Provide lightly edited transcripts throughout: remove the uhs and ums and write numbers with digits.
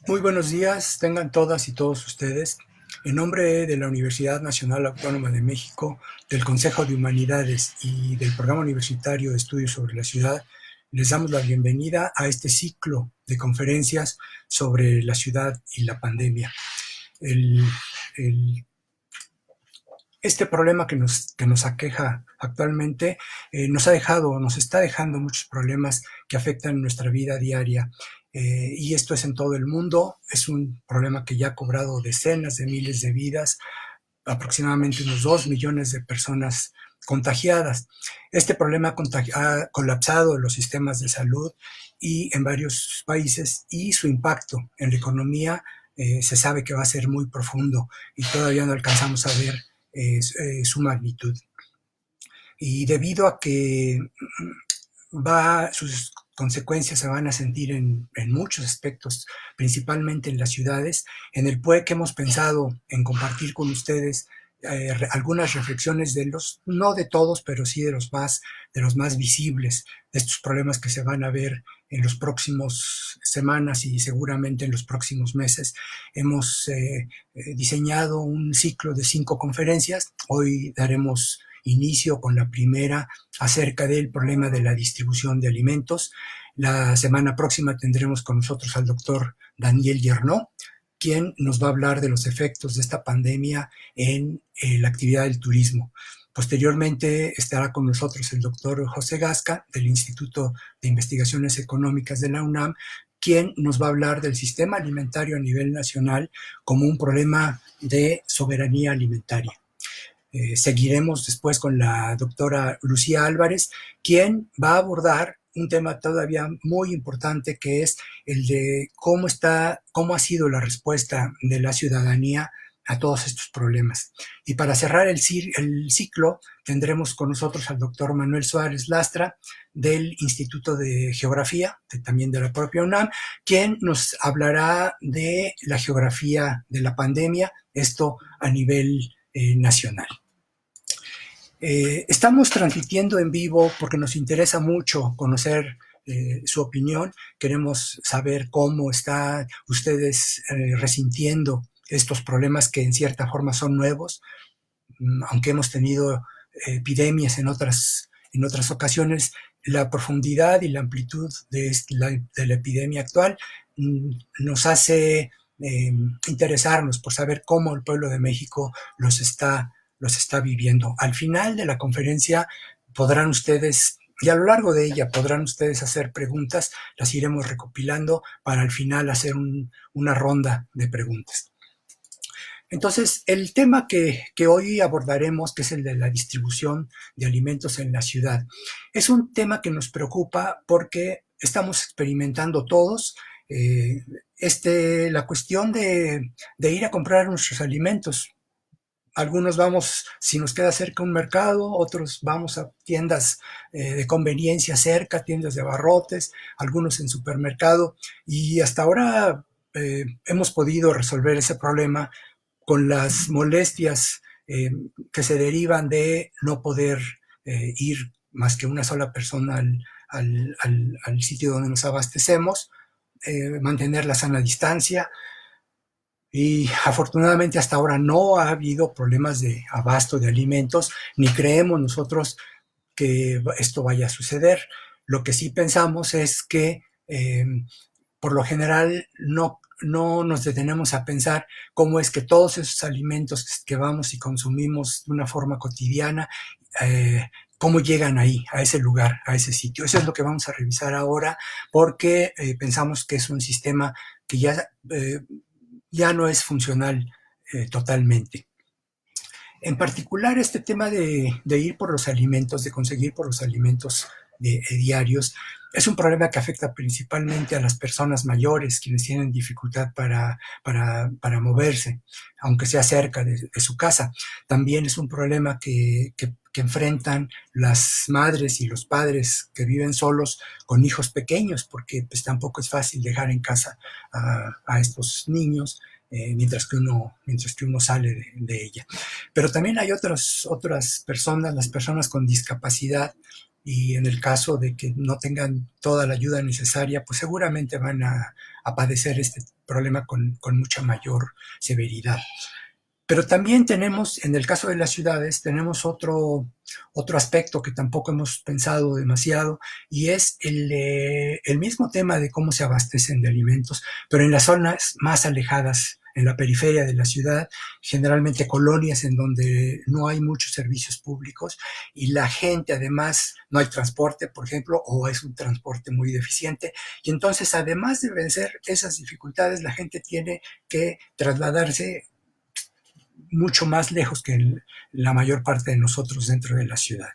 Muy buenos días, tengan todas y todos ustedes. En nombre de la Universidad Nacional Autónoma de México, del Consejo de Humanidades y del Programa Universitario de Estudios sobre la Ciudad, les damos la bienvenida a este ciclo de conferencias sobre la ciudad y la pandemia. El, el este problema que nos aqueja actualmente nos está dejando muchos problemas que afectan nuestra vida diaria. Y esto es en todo el mundo. Es un problema que ya ha cobrado decenas de miles de vidas, aproximadamente unos 2 millones de personas contagiadas. Este problema ha colapsado los sistemas de salud y en varios países, y su impacto en la economía se sabe que va a ser muy profundo y todavía no alcanzamos a ver su magnitud. Y debido a que sus consecuencias se van a sentir en muchos aspectos, principalmente en las ciudades. En el PUEC hemos pensado en compartir con ustedes algunas reflexiones no de todos, pero sí de los más visibles, de estos problemas que se van a ver en los próximos semanas y seguramente en los próximos meses. Hemos diseñado un ciclo de 5 conferencias. Hoy daremos inicio con la primera acerca del problema de la distribución de alimentos. La semana próxima tendremos con nosotros al doctor Daniel Yernó, quien nos va a hablar de los efectos de esta pandemia en la actividad del turismo. Posteriormente estará con nosotros el doctor José Gasca, del Instituto de Investigaciones Económicas de la UNAM, quien nos va a hablar del sistema alimentario a nivel nacional como un problema de soberanía alimentaria. Seguiremos después con la doctora Lucía Álvarez, quien va a abordar un tema todavía muy importante, que es el de cómo ha sido la respuesta de la ciudadanía a todos estos problemas. Y para cerrar el ciclo, tendremos con nosotros al doctor Manuel Suárez Lastra, del Instituto de Geografía, también de la propia UNAM, quien nos hablará de la geografía de la pandemia, esto a nivel nacional. Estamos transmitiendo en vivo porque nos interesa mucho conocer su opinión. Queremos saber cómo están ustedes resintiendo estos problemas que en cierta forma son nuevos, aunque hemos tenido epidemias en otras ocasiones. La profundidad y la amplitud de la epidemia actual nos hace interesarnos por saber cómo el pueblo de México los está viviendo. Al final de la conferencia podrán ustedes, y a lo largo de ella podrán ustedes hacer preguntas, las iremos recopilando para al final hacer una ronda de preguntas. Entonces, el tema que hoy abordaremos, que es el de la distribución de alimentos en la ciudad, es un tema que nos preocupa porque estamos experimentando todos la cuestión de ir a comprar nuestros alimentos. Algunos vamos, si nos queda cerca un mercado, otros vamos a tiendas de conveniencia cerca, tiendas de abarrotes, algunos en supermercado, y hasta ahora hemos podido resolver ese problema con las molestias que se derivan de no poder ir más que una sola persona al sitio donde nos abastecemos, mantener la sana distancia. Y afortunadamente hasta ahora no ha habido problemas de abasto de alimentos, ni creemos nosotros que esto vaya a suceder. Lo que sí pensamos es que por lo general no nos detenemos a pensar cómo es que todos esos alimentos que vamos y consumimos de una forma cotidiana, cómo llegan ahí, a ese lugar, a ese sitio. Eso es lo que vamos a revisar ahora, porque pensamos que es un sistema que ya no es funcional totalmente. En particular, este tema de ir por los alimentos, de conseguir por los alimentos diarios, es un problema que afecta principalmente a las personas mayores, quienes tienen dificultad para moverse, aunque sea cerca de su casa. También es un problema que enfrentan las madres y los padres que viven solos con hijos pequeños, porque pues tampoco es fácil dejar en casa a estos niños mientras que uno sale de ella. Pero también hay otras personas, las personas con discapacidad, y en el caso de que no tengan toda la ayuda necesaria, pues seguramente van a padecer este problema con mucha mayor severidad. Pero también tenemos, en el caso de las ciudades, tenemos otro aspecto que tampoco hemos pensado demasiado, y es el mismo tema de cómo se abastecen de alimentos, pero en las zonas más alejadas, en la periferia de la ciudad, generalmente colonias en donde no hay muchos servicios públicos y la gente además no hay transporte, por ejemplo, o es un transporte muy deficiente. Y entonces, además de vencer esas dificultades, la gente tiene que trasladarse mucho más lejos que la mayor parte de nosotros dentro de la ciudad.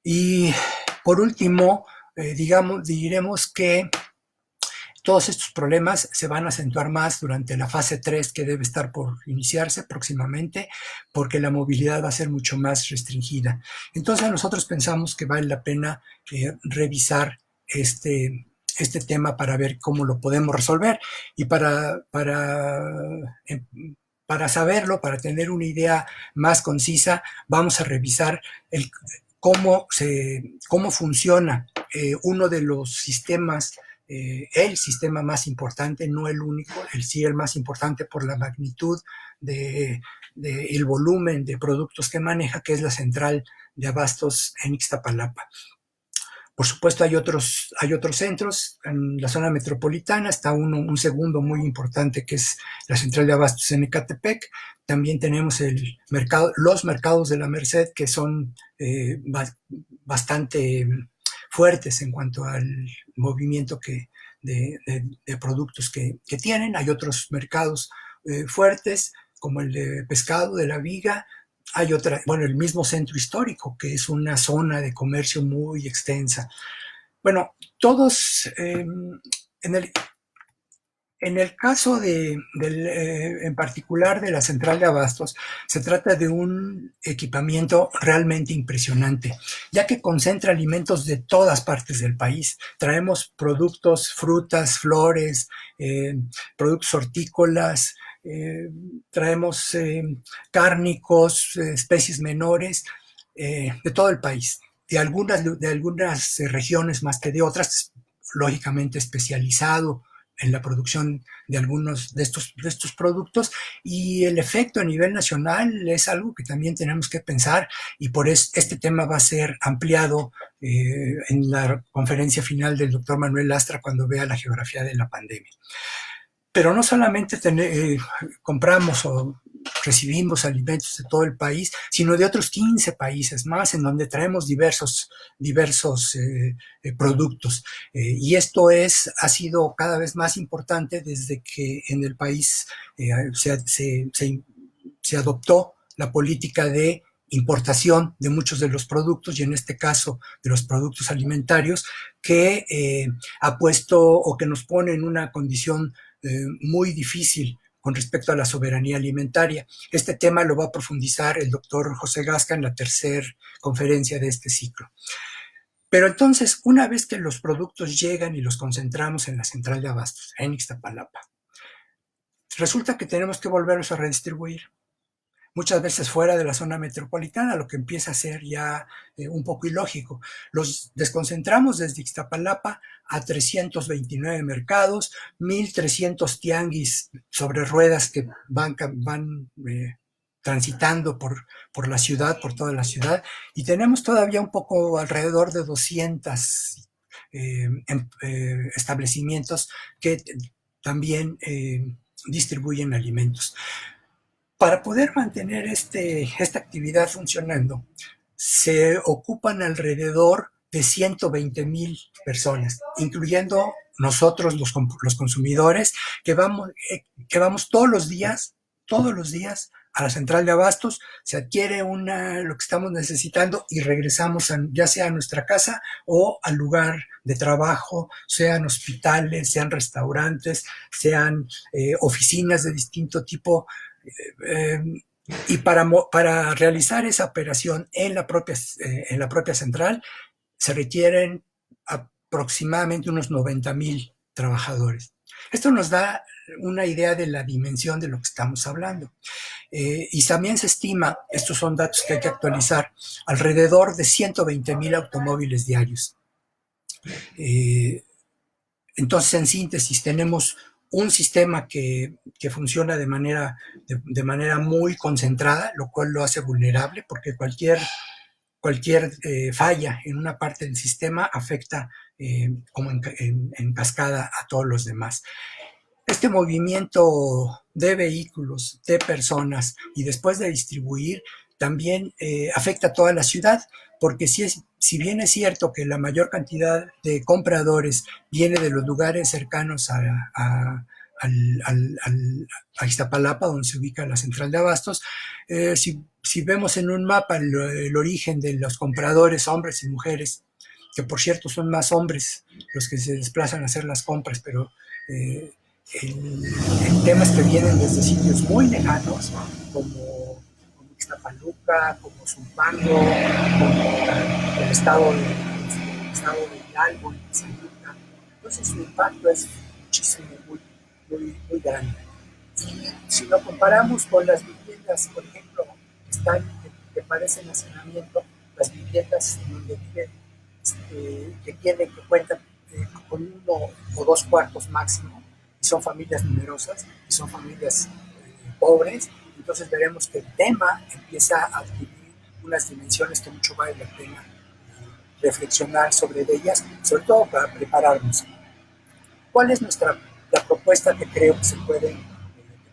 Y por último, diremos que todos estos problemas se van a acentuar más durante la fase 3 que debe estar por iniciarse próximamente, porque la movilidad va a ser mucho más restringida. Entonces nosotros pensamos que vale la pena revisar este tema para ver cómo lo podemos resolver y para saberlo, para tener una idea más concisa, vamos a revisar cómo funciona uno de los sistemas, el sistema más importante, no el único, el más importante por la magnitud el volumen de productos que maneja, que es la central de abastos en Ixtapalapa. Por supuesto, hay otros centros. En la zona metropolitana está un segundo muy importante, que es la central de abastos en Ecatepec. También tenemos los mercados de la Merced, que son bastante fuertes en cuanto al movimiento de productos que tienen. Hay otros mercados fuertes, como el de pescado de la Viga. Hay el mismo centro histórico, que es una zona de comercio muy extensa. Bueno, todos, en el caso en particular de la central de abastos, se trata de un equipamiento realmente impresionante, ya que concentra alimentos de todas partes del país. Traemos productos, frutas, flores, productos hortícolas, traemos cárnicos, especies menores, de todo el país, de algunas regiones más que de otras, lógicamente especializado en la producción de algunos de estos productos, y el efecto a nivel nacional es algo que también tenemos que pensar, y por eso este tema va a ser ampliado en la conferencia final del doctor Manuel Lastra cuando vea la geografía de la pandemia. Pero no solamente compramos o recibimos alimentos de todo el país, sino de otros 15 países más, en donde traemos diversos productos. Y esto ha sido cada vez más importante desde que en el país se adoptó la política de importación de muchos de los productos, y en este caso de los productos alimentarios, que ha puesto o que nos pone en una condición muy difícil con respecto a la soberanía alimentaria. Este tema lo va a profundizar el doctor José Gasca en la tercera conferencia de este ciclo. Pero entonces, una vez que los productos llegan y los concentramos en la central de abastos, en Ixtapalapa, resulta que tenemos que volverlos a redistribuir. Muchas veces fuera de la zona metropolitana, lo que empieza a ser ya un poco ilógico. Los desconcentramos desde Ixtapalapa a 329 mercados, 1,300 tianguis sobre ruedas que van transitando por la ciudad, por toda la ciudad, y tenemos todavía un poco alrededor de 200 establecimientos que también distribuyen alimentos. Para poder mantener esta actividad funcionando, se ocupan alrededor de 120,000 personas, incluyendo nosotros los consumidores, que vamos todos los días a la central de abastos, se adquiere lo que estamos necesitando y regresamos ya sea a nuestra casa o al lugar de trabajo, sean hospitales, sean restaurantes, sean oficinas de distinto tipo. Y para realizar esa operación en la propia central se requieren aproximadamente unos 90,000 trabajadores. Esto nos da una idea de la dimensión de lo que estamos hablando. Y también se estima, estos son datos que hay que actualizar, alrededor de 120,000 automóviles diarios. Eh, entonces, en síntesis, tenemos un sistema que funciona de manera muy concentrada, lo cual lo hace vulnerable porque cualquier falla en una parte del sistema afecta como en cascada a todos los demás. Este movimiento de vehículos, de personas y después de distribuir, también afecta a toda la ciudad, porque si bien es cierto que la mayor cantidad de compradores viene de los lugares cercanos a Iztapalapa, donde se ubica la central de abastos, si vemos en un mapa el origen de los compradores, hombres y mujeres, que por cierto son más hombres los que se desplazan a hacer las compras, pero eh, en temas que vienen desde sitios muy lejanos, como Ixtapaluca, como Zumpango, como el estado de Hidalgo, en Tizayuca. Entonces su impacto es muchísimo, muy grande. Y si lo comparamos con las viviendas, por ejemplo, que parecen hacinamiento, las viviendas donde viven, que cuentan con uno o dos cuartos máximo, y son familias numerosas, y son familias pobres, entonces veremos que el tema empieza a adquirir unas dimensiones que mucho vale la pena reflexionar sobre ellas, sobre todo para prepararnos. ¿Cuál es la propuesta que creo que que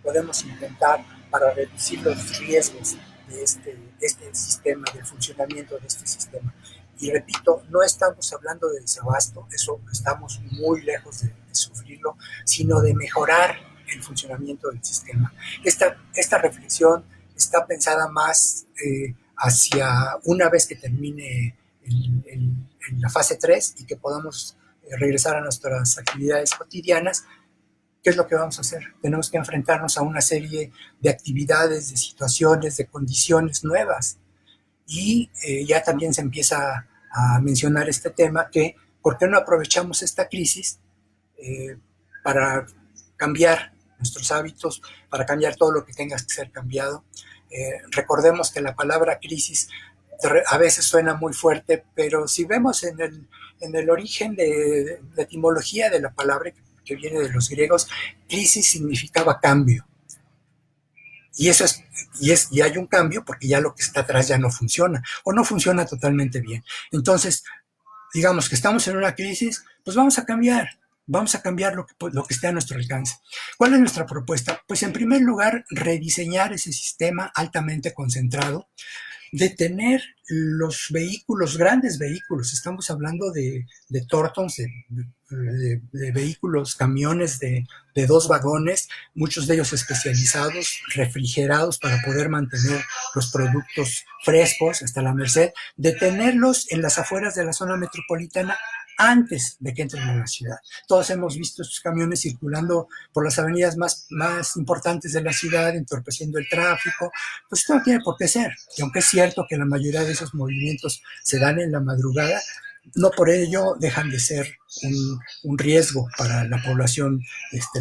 podemos intentar para reducir los riesgos de este sistema, del funcionamiento de este sistema? Y repito, no estamos hablando de desabasto, eso estamos muy lejos de sufrirlo, sino de mejorar el funcionamiento del sistema. Esta reflexión está pensada más hacia una vez que termine en la fase 3 y que podamos regresar a nuestras actividades cotidianas. ¿Qué es lo que vamos a hacer? Tenemos que enfrentarnos a una serie de actividades, de situaciones, de condiciones nuevas. Y ya también se empieza a mencionar este tema que, ¿por qué no aprovechamos esta crisis eh, para cambiar nuestros hábitos, para cambiar todo lo que tenga que ser cambiado? Recordemos que la palabra crisis a veces suena muy fuerte, pero si vemos en el origen de la etimología de la palabra, que viene de los griegos, crisis significaba cambio. Y eso y hay un cambio porque ya lo que está atrás ya no funciona o no funciona totalmente bien. Entonces, digamos que estamos en una crisis, pues vamos a cambiar lo que esté a nuestro alcance. ¿Cuál es nuestra propuesta? Pues en primer lugar, rediseñar ese sistema altamente concentrado, detener los vehículos, grandes vehículos, estamos hablando de Tortons, de vehículos, camiones de 2 vagones, muchos de ellos especializados, refrigerados para poder mantener los productos frescos hasta la merced, detenerlos en las afueras de la zona metropolitana antes de que entren a la ciudad. Todos hemos visto estos camiones circulando por las avenidas más importantes de la ciudad, entorpeciendo el tráfico. Pues esto no tiene por qué ser. Y aunque es cierto que la mayoría de esos movimientos se dan en la madrugada, no por ello dejan de ser un riesgo para la población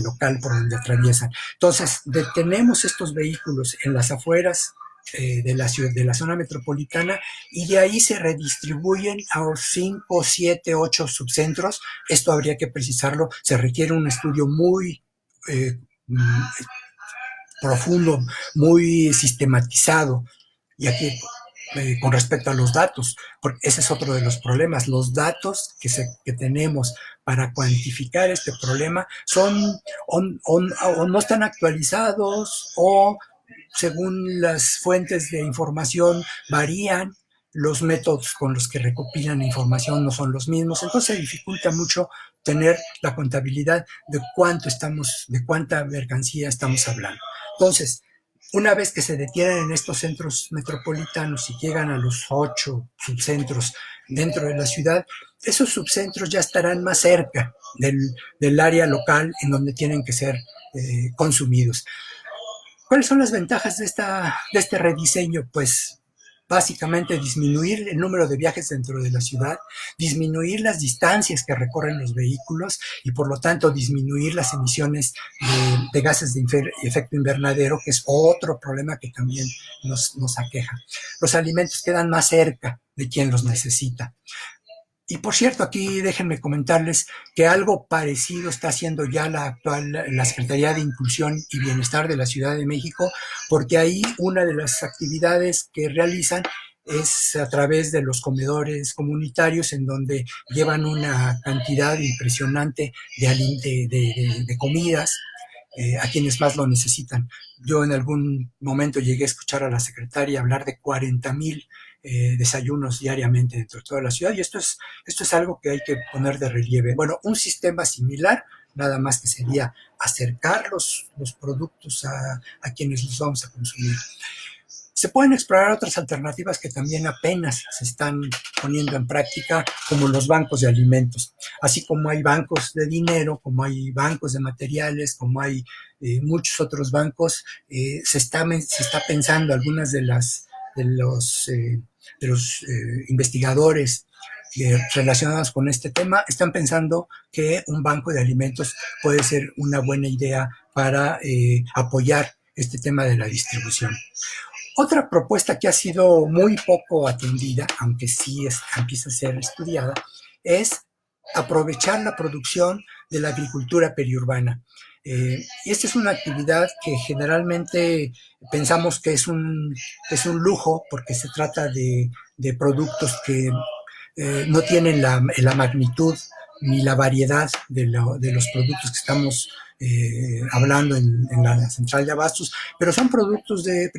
local por donde atraviesan. Entonces, detenemos estos vehículos en las afueras de la zona metropolitana y de ahí se redistribuyen a 5, 7, 8 subcentros. Esto habría que precisarlo, se requiere un estudio muy eh, profundo, muy sistematizado. Y aquí, con respecto a los datos, porque ese es otro de los problemas, los datos que tenemos para cuantificar este problema o no están actualizados o según las fuentes de información varían, los métodos con los que recopilan información no son los mismos, entonces se dificulta mucho tener la contabilidad de cuánta mercancía estamos hablando. Entonces, una vez que se detienen en estos centros metropolitanos y llegan a los 8 subcentros dentro de la ciudad, esos subcentros ya estarán más cerca del área local en donde tienen que ser consumidos. ¿Cuáles son las ventajas de este rediseño? Pues básicamente disminuir el número de viajes dentro de la ciudad, disminuir las distancias que recorren los vehículos y por lo tanto disminuir las emisiones de gases de efecto invernadero, que es otro problema que también nos aqueja. Los alimentos quedan más cerca de quien los necesita. Y por cierto, aquí déjenme comentarles que algo parecido está haciendo ya la Secretaría de Inclusión y Bienestar de la Ciudad de México, porque ahí una de las actividades que realizan es a través de los comedores comunitarios, en donde llevan una cantidad impresionante de comidas a quienes más lo necesitan. Yo en algún momento llegué a escuchar a la secretaria hablar de 40,000 desayunos diariamente dentro de toda la ciudad, y esto es algo que hay que poner de relieve. Bueno, un sistema similar, nada más que sería acercar los productos a quienes los vamos a consumir. Se pueden explorar otras alternativas que también apenas se están poniendo en práctica, como los bancos de alimentos. Así como hay bancos de dinero, como hay bancos de materiales, como hay muchos otros bancos, se está pensando, algunas de los investigadores relacionados con este tema están pensando que un banco de alimentos puede ser una buena idea para apoyar este tema de la distribución. Otra propuesta que ha sido muy poco atendida, aunque sí empieza a ser estudiada, es aprovechar la producción de la agricultura periurbana. Y esta es una actividad que generalmente pensamos que es un lujo, porque se trata de productos que no tienen la magnitud ni la variedad de los productos que estamos hablando en la central de abastos, pero son productos de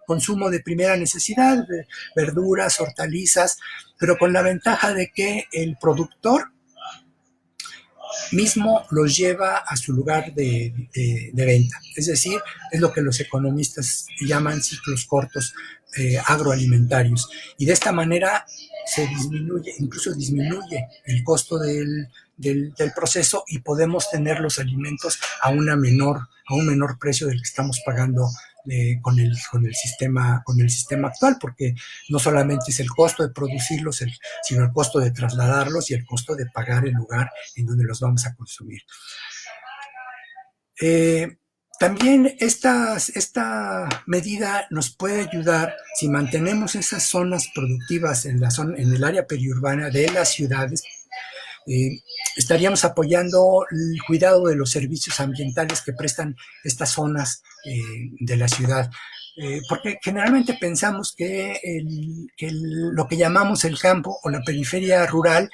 consumo de primera necesidad, de verduras, hortalizas, pero con la ventaja de que el productor mismo los lleva a su lugar de venta. Es decir, es lo que los economistas llaman ciclos cortos agroalimentarios. Y de esta manera se disminuye, incluso disminuye el costo del proceso, y podemos tener los alimentos a un menor precio del que estamos pagando con el sistema actual, porque no solamente es el costo de producirlos, sino el costo de trasladarlos y el costo de pagar el lugar en donde los vamos a consumir. También esta medida nos puede ayudar si mantenemos esas zonas productivas en el área periurbana de las ciudades. Estaríamos apoyando el cuidado de los servicios ambientales que prestan estas zonas de la ciudad. Porque generalmente pensamos que lo que llamamos el campo o la periferia rural,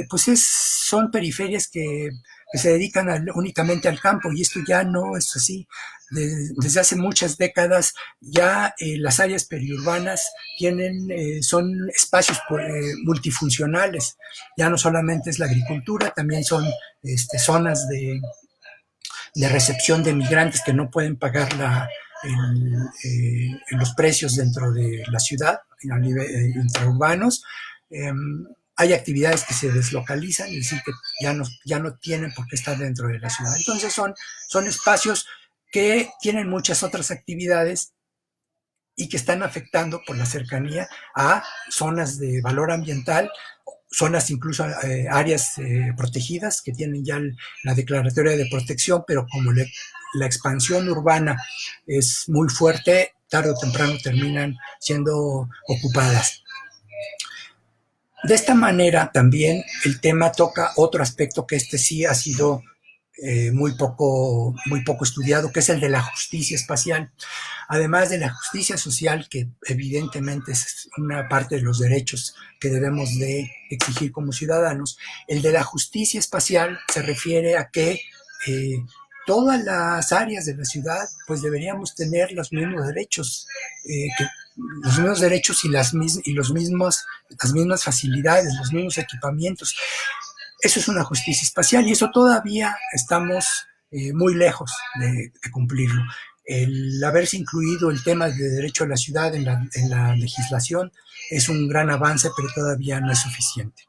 pues son periferias que se dedican únicamente al campo, y esto ya no es así. Desde hace muchas décadas ya las áreas periurbanas son espacios multifuncionales. Ya no solamente es la agricultura, también son zonas de recepción de migrantes que no pueden pagar los precios dentro de la ciudad, a nivel intraurbanos. Hay actividades que se deslocalizan, es decir, que ya no tienen por qué estar dentro de la ciudad. Entonces son espacios que tienen muchas otras actividades y que están afectando por la cercanía a zonas de valor ambiental, zonas incluso áreas protegidas que tienen ya la declaratoria de protección, pero como la expansión urbana es muy fuerte, tarde o temprano terminan siendo ocupadas. De esta manera también el tema toca otro aspecto que sí ha sido muy poco estudiado, que es el de la justicia espacial. Además de la justicia social, que evidentemente es una parte de los derechos que debemos de exigir como ciudadanos, el de la justicia espacial se refiere a que todas las áreas de la ciudad pues deberíamos tener los mismos derechos, y las mismas facilidades, los mismos equipamientos. Eso es una justicia espacial, y eso todavía estamos muy lejos de cumplirlo. El haberse incluido el tema de derecho a la ciudad en la legislación es un gran avance, pero todavía no es suficiente.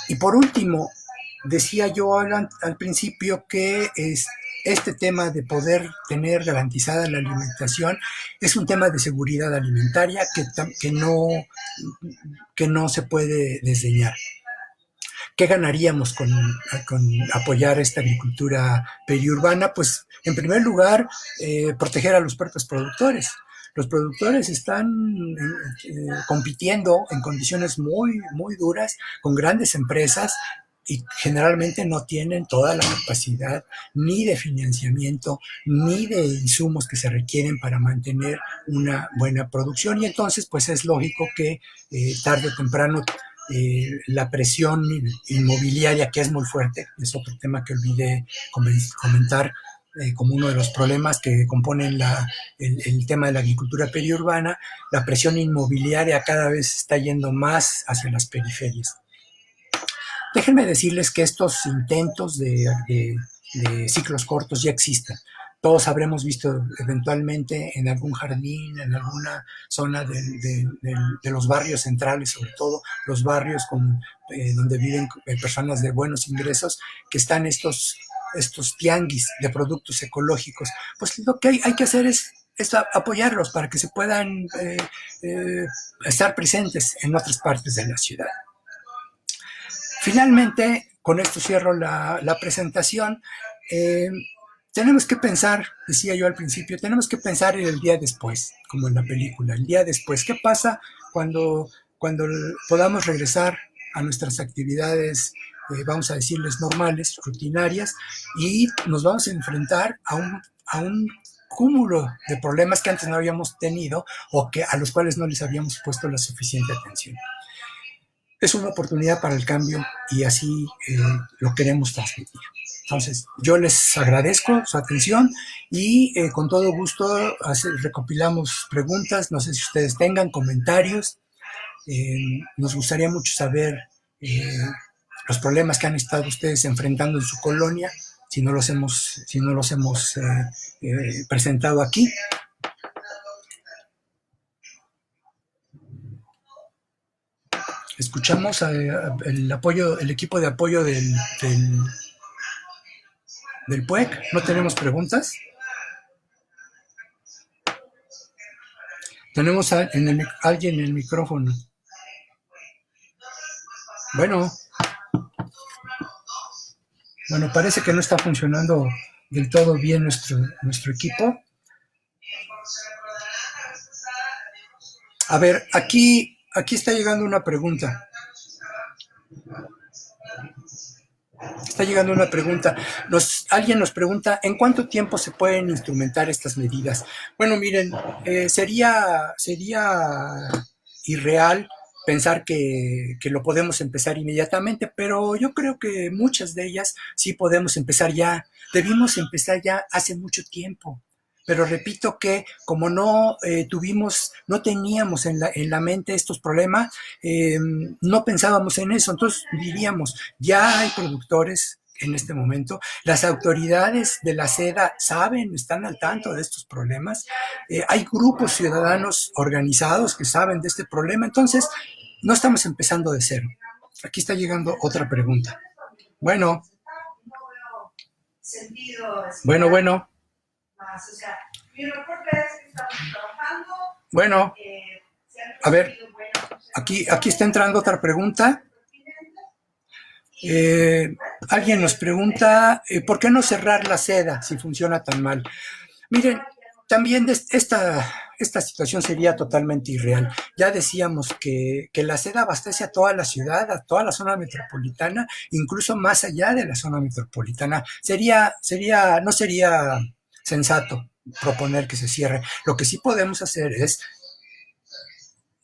Y por último, decía yo al principio que este tema de poder tener garantizada la alimentación es un tema de seguridad alimentaria que no se puede desdeñar. ¿Qué ganaríamos con apoyar esta agricultura periurbana? Pues, en primer lugar, proteger a los propios productores. Los productores están compitiendo en condiciones muy duras con grandes empresas y generalmente no tienen toda la capacidad ni de financiamiento ni de insumos que se requieren para mantener una buena producción, y entonces pues es lógico que tarde o temprano la presión inmobiliaria, que es muy fuerte, es otro tema que olvidé comentar, como uno de los problemas que componen el tema de la agricultura periurbana. La presión inmobiliaria cada vez está yendo más hacia las periferias. Déjenme decirles que estos intentos de ciclos cortos ya existen. Todos habremos visto eventualmente en algún jardín, en alguna zona de los barrios centrales, sobre todo los barrios donde viven personas de buenos ingresos, que están estos tianguis de productos ecológicos. Pues lo que hay que hacer es apoyarlos para que se puedan estar presentes en otras partes de la ciudad. Finalmente, con esto cierro la presentación. Tenemos que pensar, decía yo al principio, tenemos que pensar en el día después, como en la película, el día después. ¿Qué pasa cuando podamos regresar a nuestras actividades, vamos a decirles normales, rutinarias, y nos vamos a enfrentar a un cúmulo de problemas que antes no habíamos tenido o a los cuales no les habíamos puesto la suficiente atención? Es una oportunidad para el cambio y así lo queremos transmitir. Entonces, yo les agradezco su atención y con todo gusto recopilamos preguntas. No sé si ustedes tengan comentarios. Nos gustaría mucho saber los problemas que han estado ustedes enfrentando en su colonia, si no los hemos presentado aquí. Escuchamos el equipo de apoyo del PUEC. ¿No tenemos preguntas? Tenemos alguien en el micrófono. Bueno, parece que no está funcionando del todo bien nuestro equipo. A ver, aquí está llegando una pregunta. Alguien nos pregunta, ¿en cuánto tiempo se pueden instrumentar estas medidas? Bueno, miren, sería irreal pensar que lo podemos empezar inmediatamente, pero yo creo que muchas de ellas sí podemos empezar ya. Debimos empezar ya hace mucho tiempo. Pero repito que como no teníamos en la mente estos problemas, no pensábamos en eso. Entonces diríamos, ya hay productores en este momento, las autoridades de la seda están al tanto de estos problemas, hay grupos ciudadanos organizados que saben de este problema. Entonces no estamos empezando de cero. Aquí está llegando otra pregunta. Bueno. O sea, mi reporte es que estamos trabajando. Bueno, a ver, aquí está entrando otra pregunta. Alguien nos pregunta, ¿por qué no cerrar la seda si funciona tan mal? Miren, también esta situación sería totalmente irreal. Ya decíamos que la seda abastece a toda la ciudad, a toda la zona metropolitana, incluso más allá de la zona metropolitana. No sería sensato proponer que se cierre. Lo que sí podemos hacer es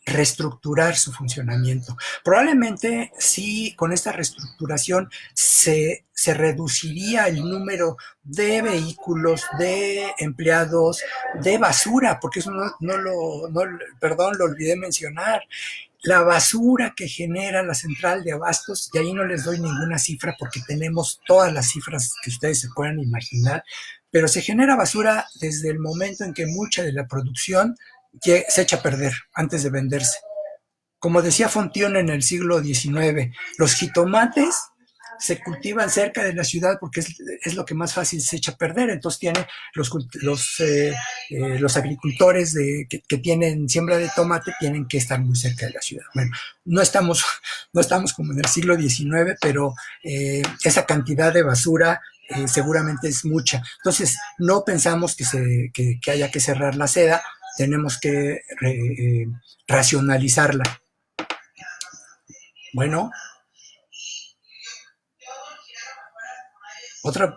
reestructurar su funcionamiento. Probablemente sí, con esta reestructuración se reduciría el número de vehículos, de empleados, de basura, porque eso lo olvidé mencionar. La basura que genera la central de abastos, y ahí no les doy ninguna cifra porque tenemos todas las cifras que ustedes se puedan imaginar, pero se genera basura desde el momento en que mucha de la producción se echa a perder antes de venderse. Como decía Fontione en el siglo XIX, los jitomates se cultivan cerca de la ciudad porque es lo que más fácil se echa a perder. Entonces tiene los agricultores que tienen siembra de tomate tienen que estar muy cerca de la ciudad. Bueno, no estamos, no estamos como en el siglo XIX, pero esa cantidad de basura seguramente es mucha. Entonces, no pensamos que haya que cerrar la seda, tenemos que racionalizarla. Bueno, otra,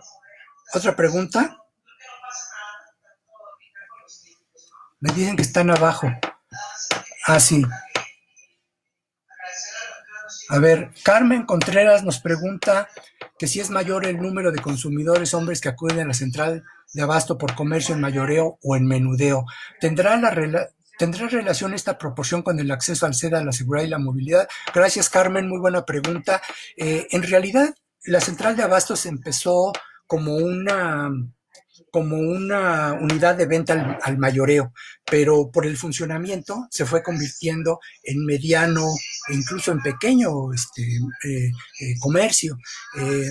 otra pregunta. Me dicen que están abajo. Ah, sí. A ver, Carmen Contreras nos pregunta que si es mayor el número de consumidores hombres que acuden a la central de abasto por comercio en mayoreo o en menudeo. ¿Tendrá relación esta proporción con el acceso al SEDA, la seguridad y la movilidad? Gracias, Carmen, muy buena pregunta. En realidad, la central de abastos empezó como una como una unidad de venta al mayoreo, pero por el funcionamiento se fue convirtiendo en mediano e incluso en pequeño comercio. Eh,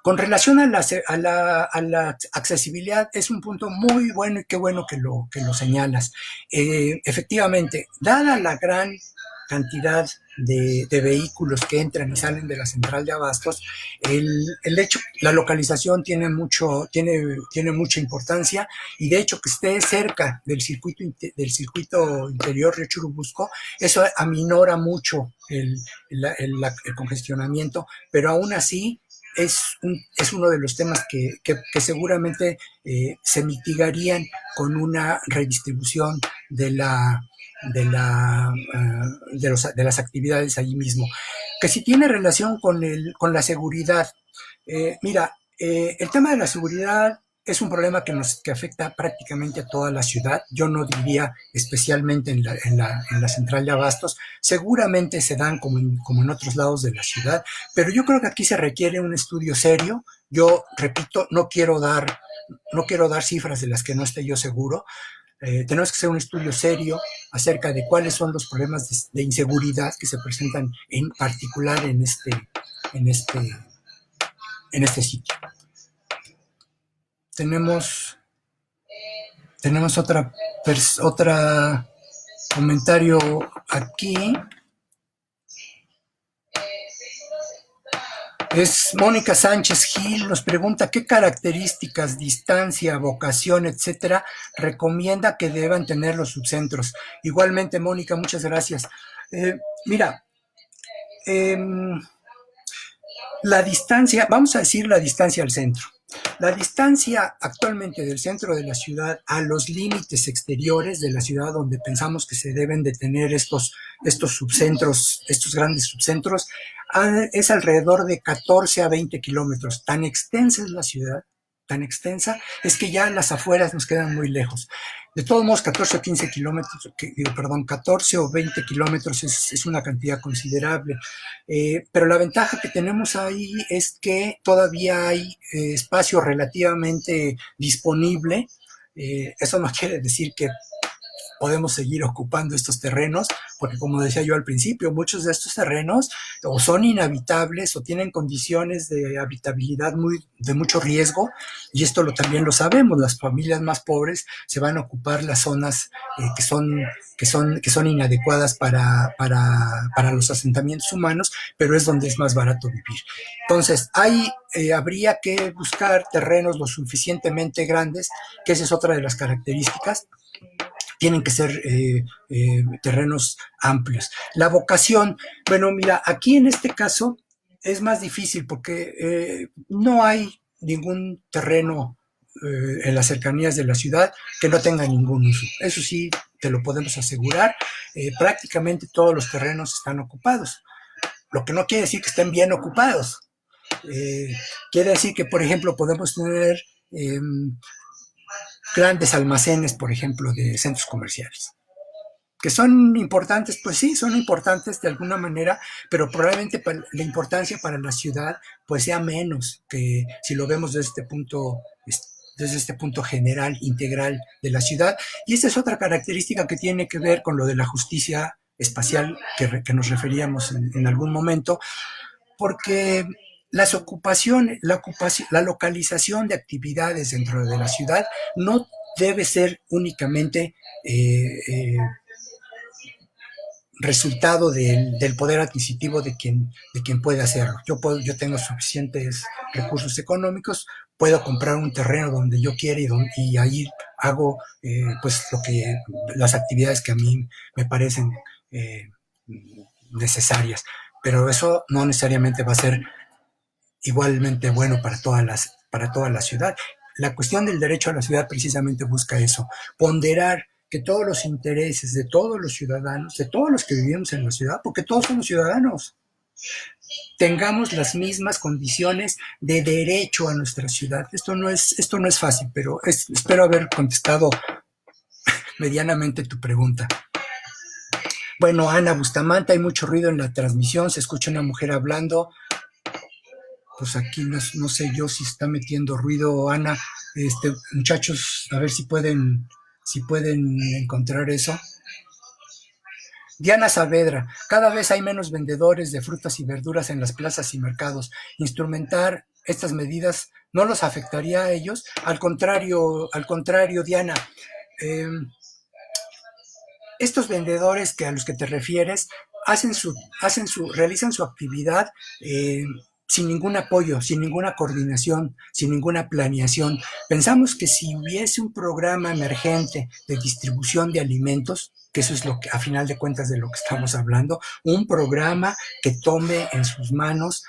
con relación a la accesibilidad, es un punto muy bueno y qué bueno que lo señalas. Efectivamente, dada la gran cantidad de vehículos que entran y salen de la central de abastos, el hecho, la localización tiene mucha importancia, y de hecho que esté cerca del circuito interior Río Churubusco, eso aminora mucho el congestionamiento, pero aún así es uno de los temas que seguramente se mitigarían con una redistribución de las actividades allí mismo. Que si tiene relación con la seguridad. Mira, el tema de la seguridad es un problema que afecta prácticamente a toda la ciudad. Yo no diría especialmente en la central de abastos. Seguramente se dan como en otros lados de la ciudad, pero yo creo que aquí se requiere un estudio serio. Yo repito, no quiero dar cifras de las que no esté yo seguro. Tenemos que hacer un estudio serio acerca de cuáles son los problemas de inseguridad que se presentan en particular en este, en este sitio. Tenemos otra comentario aquí. Es Mónica Sánchez Gil, nos pregunta qué características, distancia, vocación, etcétera, recomienda que deban tener los subcentros. Igualmente, Mónica, muchas gracias. Mira, eh, la distancia, vamos a decir la distancia al centro. La distancia actualmente del centro de la ciudad a los límites exteriores de la ciudad, donde pensamos que se deben de tener estos subcentros, estos grandes subcentros, es alrededor de 14 a 20 kilómetros. Tan extensa es la ciudad, tan extensa, es que ya las afueras nos quedan muy lejos. De todos modos, 14 o 15 kilómetros, 14 o 20 kilómetros es una cantidad considerable. Pero la ventaja que tenemos ahí es que todavía hay espacio relativamente disponible. Eso no quiere decir que podemos seguir ocupando estos terrenos, porque como decía yo al principio, muchos de estos terrenos o son inhabitables o tienen condiciones de habitabilidad de mucho riesgo, y esto también lo sabemos. Las familias más pobres se van a ocupar las zonas que son inadecuadas para los asentamientos humanos, pero es donde es más barato vivir. Entonces, habría que buscar terrenos lo suficientemente grandes, que esa es otra de las características. Tienen que ser terrenos amplios. La vocación, bueno, mira, aquí en este caso es más difícil porque no hay ningún terreno en las cercanías de la ciudad que no tenga ningún uso. Eso sí, te lo podemos asegurar. Prácticamente todos los terrenos están ocupados, lo que no quiere decir que estén bien ocupados. Quiere decir que, por ejemplo, podemos tener grandes almacenes, por ejemplo, de centros comerciales. Que son importantes, pues sí, son importantes de alguna manera, pero probablemente la importancia para la ciudad pues sea menos que si lo vemos desde este punto general, integral de la ciudad. Y esta es otra característica que tiene que ver con lo de la justicia espacial que nos referíamos en algún momento. porque las ocupaciones, la localización de actividades dentro de la ciudad no debe ser únicamente resultado del poder adquisitivo de quien puede hacerlo. Yo tengo suficientes recursos económicos, puedo comprar un terreno donde yo quiera y ahí hago pues las actividades que a mí me parecen eh, necesarias. Pero eso no necesariamente va a ser igualmente bueno para toda la ciudad. La cuestión del derecho a la ciudad precisamente busca eso, ponderar que todos los intereses de todos los ciudadanos, de todos los que vivimos en la ciudad, porque todos somos ciudadanos, tengamos las mismas condiciones de derecho a nuestra ciudad. Esto no es fácil, pero espero haber contestado medianamente tu pregunta. Bueno, Ana Bustamante, hay mucho ruido en la transmisión, se escucha una mujer hablando. Pues aquí no sé yo si está metiendo ruido, Ana. Muchachos, a ver si pueden encontrar eso. Diana Saavedra, cada vez hay menos vendedores de frutas y verduras en las plazas y mercados. Instrumentar estas medidas no los afectaría a ellos. Al contrario, Diana, eh, estos vendedores a los que te refieres realizan su actividad sin ningún apoyo, sin ninguna coordinación, sin ninguna planeación. Pensamos que si hubiese un programa emergente de distribución de alimentos, que eso es lo que, a final de cuentas, de lo que estamos hablando, un programa que tome en sus manos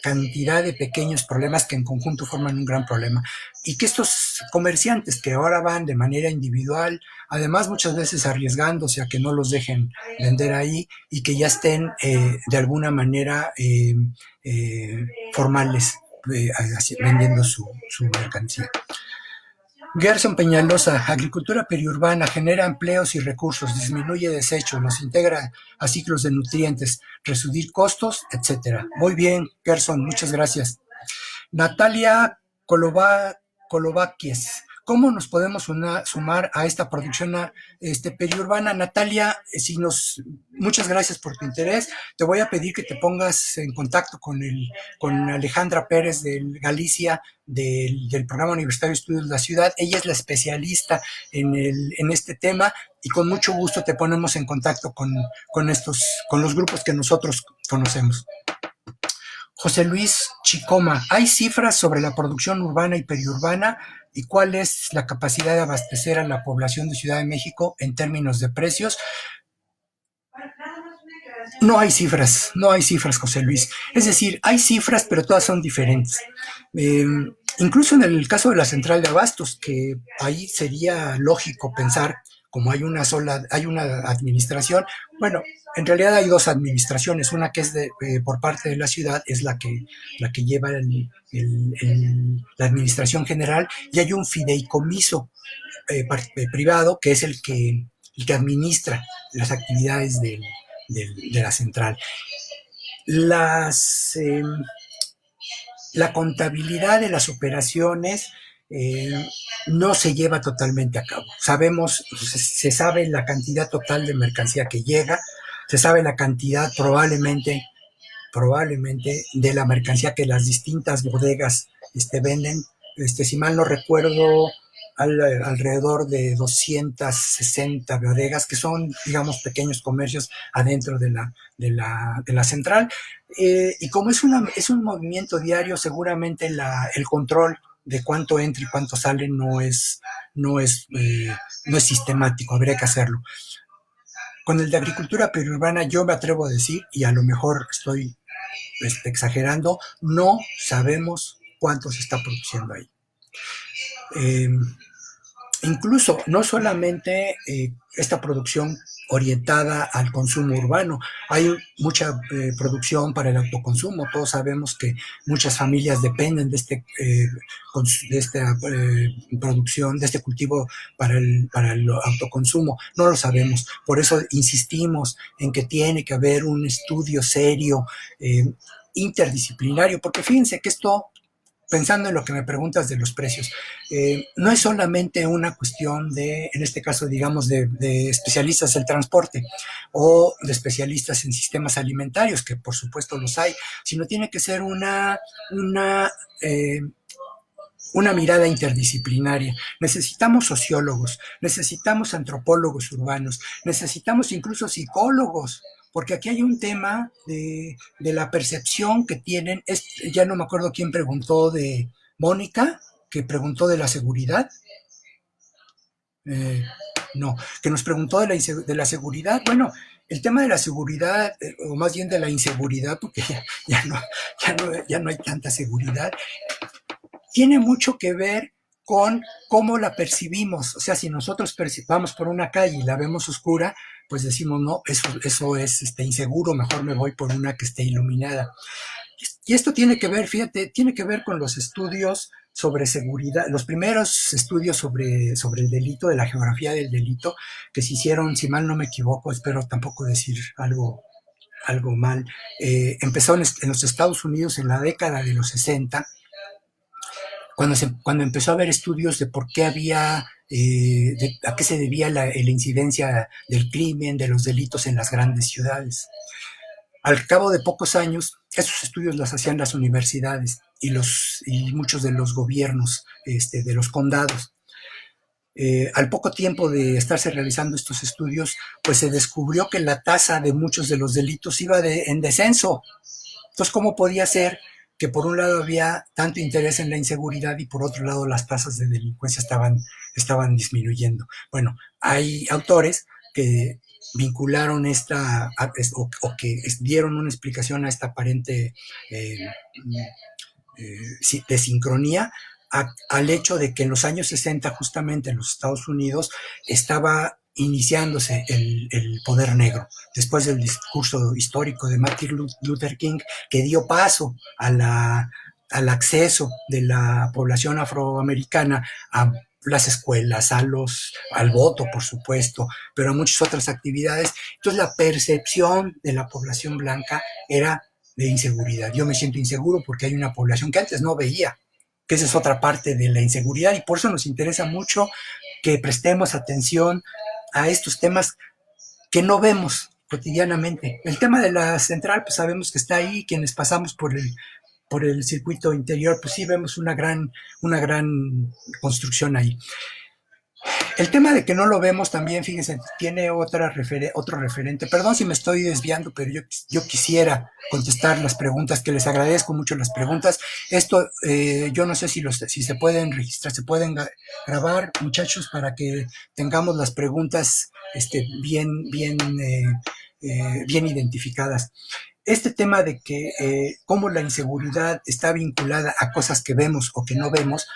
cantidad de pequeños problemas que en conjunto forman un gran problema, y que estos comerciantes que ahora van de manera individual, además muchas veces arriesgándose a que no los dejen vender ahí y que ya estén de alguna manera formales vendiendo su mercancía. Gerson Peñalosa, agricultura periurbana genera empleos y recursos, disminuye desechos, los integra a ciclos de nutrientes, reducir costos, etcétera. Muy bien, Gerson, muchas gracias. Natalia Colovaquies, ¿cómo nos podemos sumar a esta producción periurbana? Natalia, muchas gracias por tu interés. Te voy a pedir que te pongas en contacto con Alejandra Pérez de Galicia, del Programa Universitario de Estudios de la Ciudad. Ella es la especialista en este tema y con mucho gusto te ponemos en contacto con los grupos que nosotros conocemos. José Luis Chicoma, ¿hay cifras sobre la producción urbana y periurbana y cuál es la capacidad de abastecer a la población de Ciudad de México en términos de precios? No hay cifras, José Luis. Es decir, hay cifras, pero todas son diferentes. Incluso en el caso de la central de abastos, que ahí sería lógico pensar, como hay una administración, bueno, en realidad hay dos administraciones, una que es por parte de la ciudad, es la que lleva la administración general, y hay un fideicomiso privado que es el que administra las actividades de la central. La contabilidad de las operaciones no se lleva totalmente a cabo. Se sabe la cantidad total de mercancía que llega, se sabe la cantidad probablemente de la mercancía que las distintas bodegas venden. Si mal no recuerdo, alrededor de 260 bodegas, que son, digamos, pequeños comercios adentro de la central. Y como es un movimiento diario, seguramente el control de cuánto entra y cuánto sale no es sistemático, habría que hacerlo. Con el de agricultura periurbana yo me atrevo a decir, y a lo mejor estoy exagerando, no sabemos cuánto se está produciendo ahí. Incluso no solamente esta producción orientada al consumo urbano, hay mucha producción para el autoconsumo. Todos sabemos que muchas familias dependen de esta producción, de este cultivo para el autoconsumo. No lo sabemos, por eso insistimos en que tiene que haber un estudio serio, interdisciplinario, porque fíjense que esto pensando en lo que me preguntas de los precios, no es solamente una cuestión de, en este caso, digamos, de especialistas del transporte o de especialistas en sistemas alimentarios, que por supuesto los hay, sino tiene que ser una eh, una mirada interdisciplinaria. Necesitamos sociólogos, necesitamos antropólogos urbanos, necesitamos incluso psicólogos, porque aquí hay un tema de la percepción que tienen, ya no me acuerdo quién preguntó de Mónica, que preguntó de la seguridad, eh, no, que nos preguntó de la seguridad. Bueno, el tema de la seguridad, o más bien de la inseguridad, porque ya no hay tanta seguridad, tiene mucho que ver con cómo la percibimos. O sea, si nosotros vamos por una calle y la vemos oscura, pues decimos, no, eso es inseguro, mejor me voy por una que esté iluminada. Y esto tiene que ver, fíjate, tiene que ver con los estudios sobre seguridad, los primeros estudios sobre el delito, de la geografía del delito, que se hicieron, si mal no me equivoco, espero tampoco decir algo mal, empezó en los Estados Unidos en la década de los 60, cuando empezó a haber estudios de por qué había, a qué se debía la incidencia del crimen, de los delitos en las grandes ciudades. Al cabo de pocos años, esos estudios los hacían las universidades y muchos de los gobiernos de los condados. Al poco tiempo de estarse realizando estos estudios, pues se descubrió que la tasa de muchos de los delitos iba en descenso. Entonces, ¿cómo podía ser que por un lado había tanto interés en la inseguridad y por otro lado las tasas de delincuencia estaban disminuyendo? Bueno, hay autores que vincularon o que dieron una explicación a esta aparente eh, desincronía al hecho de que en los años 60, justamente en los Estados Unidos, estaba iniciándose el poder negro, después del discurso histórico de Martin Luther King, que dio paso al acceso de la población afroamericana a las escuelas, al voto, por supuesto, pero a muchas otras actividades. Entonces la percepción de la población blanca era de inseguridad. Yo me siento inseguro porque hay una población que antes no veía, que esa es otra parte de la inseguridad, y por eso nos interesa mucho que prestemos atención a estos temas que no vemos cotidianamente. El tema de la central, pues sabemos que está ahí, quienes pasamos por el circuito interior, pues sí vemos una gran construcción ahí. El tema de que no lo vemos también, fíjense, tiene otro referente. Perdón si me estoy desviando, pero yo quisiera contestar las preguntas, que les agradezco mucho las preguntas. Esto, yo no sé si se pueden registrar, se pueden grabar, muchachos, para que tengamos las preguntas bien identificadas. Este tema de que cómo la inseguridad está vinculada a cosas que vemos o que no vemos,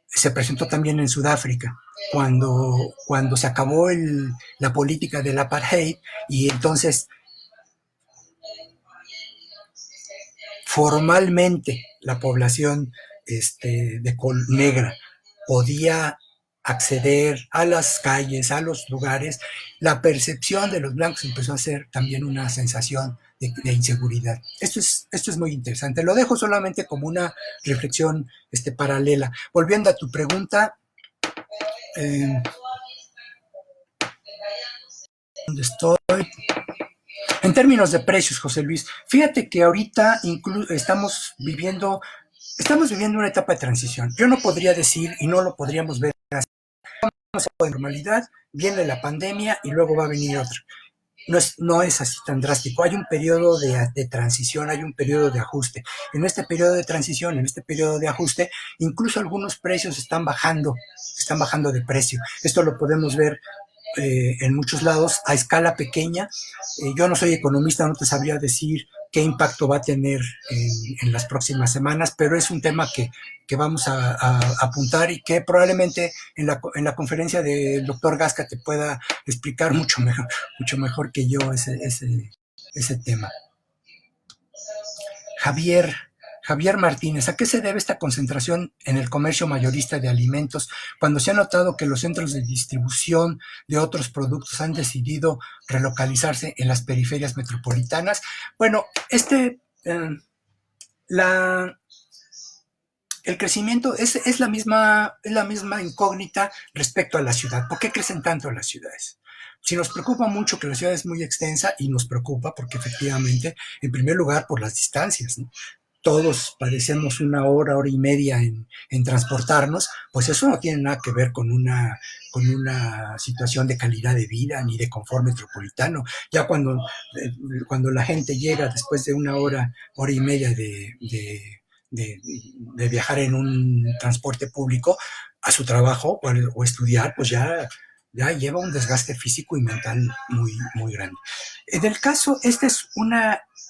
se presentó también en Sudáfrica, cuando se acabó la política del apartheid, y entonces formalmente la población negra podía acceder a las calles, a los lugares. La percepción de los blancos empezó a ser también una sensación de inseguridad. Esto es muy interesante. Lo dejo solamente como una reflexión paralela. Volviendo a tu pregunta, ¿dónde estoy? En términos de precios, José Luis, fíjate que ahorita estamos viviendo una etapa de transición. Yo no podría decir, y no lo podríamos ver así, de normalidad, viene la pandemia y luego va a venir otra. No es así tan drástico. Hay un periodo de transición, hay un periodo de ajuste. En este periodo de transición, en este periodo de ajuste, incluso algunos precios están bajando de precio. Esto lo podemos ver en muchos lados a escala pequeña. Yo no soy economista, no te sabría decir qué impacto va a tener en las próximas semanas, pero es un tema que vamos a apuntar y que probablemente en la conferencia del doctor Gasca te pueda explicar mucho mejor que yo ese tema. Javier Martínez, ¿a qué se debe esta concentración en el comercio mayorista de alimentos cuando se ha notado que los centros de distribución de otros productos han decidido relocalizarse en las periferias metropolitanas? Bueno, el crecimiento es la misma incógnita respecto a la ciudad. ¿Por qué crecen tanto las ciudades? Si nos preocupa mucho que la ciudad es muy extensa, y nos preocupa porque efectivamente, en primer lugar, por las distancias, ¿no? Todos padecemos una hora y media en transportarnos, pues eso no tiene nada que ver con una situación de calidad de vida ni de confort metropolitano. Ya cuando la gente llega después de una hora y media de viajar en un transporte público a su trabajo o estudiar, pues ya lleva un desgaste físico y mental muy grande. En el caso,